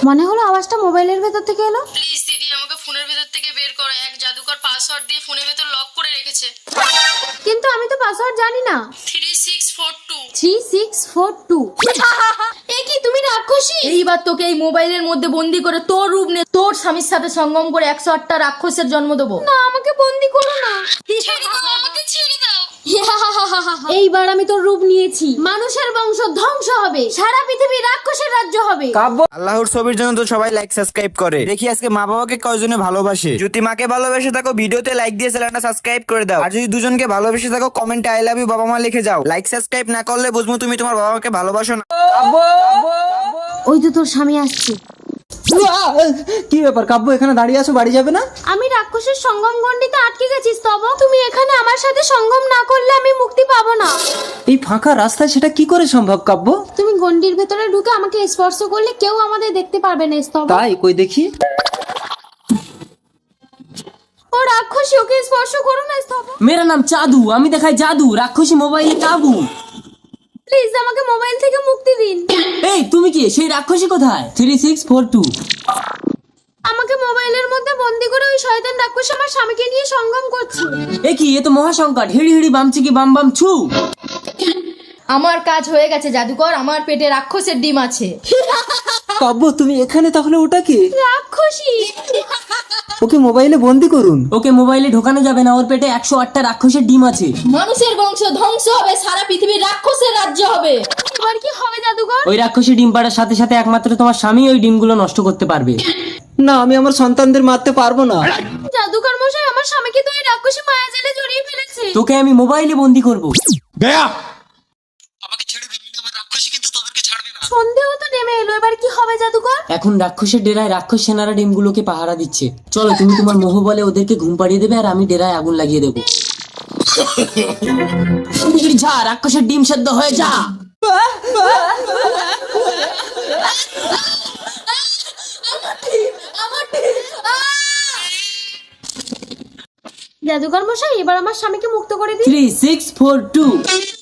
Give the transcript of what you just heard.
মনে হলো আওয়াজটা মোবাইলের ভেতর থেকে এলো। প্লিজ দিদি আমাকে ফোনের ভেতর থেকে বের করো, এক জাদুকর পাসওয়ার্ড দিয়ে ফোনের ভেতর লক করে রেখেছে। কিন্তু আমি তো পাসওয়ার্ড জানি না। 3642। 3642। এ কি তুমি রাক্ষসী? এইবার তোকে এই মোবাইলের মধ্যে বন্দি করে তোর রূপ নে তোর স্বামীর সাথে সঙ্গম করে 108টা রাক্ষসের জন্ম দেবো। না, আমাকে বন্দি করো না। ছেড়ে দাও, আমাকে ছেড়ে দাও। এইবার আমি তোর রূপ নিয়েছি, মানুষের বংশ ধ্বংস হবে, সারা পৃথিবী রাক্ষসের রাজ্য হবে। আল্লাহর ছবির জন্য তো সবাই লাইক সাবস্ক্রাইব করে। দেখি আজকে মা বাবাকে কয়জনে ভালোবাসে। যদি মাকে ভালোবেসে থাকো ভিডিওতে লাইক দিয়ে চ্যানেলটা সাবস্ক্রাইব করে দাও। আর যদি দুজনকে ভালোবেসে থাকো কমেন্টে আই লাভ ইউ বাবা মা লিখে যাও। লাইক সাবস্ক্রাইব না করলে বুঝবো তুমি তোমার বাবা মাকে ভালোবাসো না। ওই তো তোর স্বামী আসছে। কি ব্যাপার কাব্য, এখানে দাঁড়িয়ে আছো, বাড়ি যাবে না? আমি রাক্ষসের সঙ্গম গণ্ডিতে আটকে গেছি স্তব। তুমি এখানে আমার সাথে সঙ্গম না করলে আমি মুক্তি পাবো না। এই ফাঁকা রাস্তায় সেটা কি করে সম্ভব কাব্য? তুমি গণ্ডির ভেতরে ঢুকে আমাকে স্পর্শ করলে কেউ আমাদের দেখতে পারবে না স্তব। তাই কই দেখি। ও রাক্ষসী, ওকে স্পর্শ করো না স্তব। मेरा नाम चादू, আমি দেখাই জাদু, রাক্ষসী মোবাইলে কাবু। প্লিজ আমাকে মোবাইল থেকে মুক্তি দিন। এই তুমি কি সেই রাক্ষসী কোথায়? 3642। আমাকে মোবাইলের মধ্যে বন্দি করে ওই শয়তান রাক্ষস আমার স্বামীকে নিয়ে সঙ্গম করছে। এ কি, এ তো মহাসংকট। হিড়ি হিড়ি বামচিকি বাম বাম ছু। আমার কাজ হয়ে গেছে জাদুকর, আমার পেটে রাক্ষসের ডিম আছে। কাব্য তুমি এখানে, তাহলে ওটা কি? রাক্ষসী। ওকে মোবাইলে বন্দি করুন। ওকে মোবাইলে ঢোকানো যাবে না, ওর পেটে 108টা রাক্ষসের ডিম আছে। মানুষের বংশ ধ্বংস হবে, সারা পৃথিবী রাক্ষসের রাজ্য হবে। এবার কি হবে জাদুকর? ওই রাক্ষসী ডিম পাড়ার সাথে সাথে একমাত্র তোমার স্বামী ওই ডিমগুলো নষ্ট করতে পারবে। না, আমি আমার সন্তানদের মারতে পারবো না। জাদুকর মশাই, আমার স্বামীকে তো এই রাক্ষসী মায়াজালে জড়িয়ে ফেলেছে। তোকে আমি মোবাইলে বন্দি করব। সন্দেহ তো নেমে এলো, এবার কি হবে জাদুকর? এখন রাক্ষসের ডেরায় রাক্ষস সেনারা ডিমগুলোকে পাহারা দিচ্ছে। চলো, তুমি তোমার মোহ বলে ওদেরকে ঘুম পাড়িয়ে দেবে আর আমি ডেরায় আগুন লাগিয়ে দেবো। যা, রাক্ষসের ডিম সেদ্ধ হয়ে যা। জাদুকর মশাই, এবার আমার স্বামীকে মুক্ত করে দিন। 3642।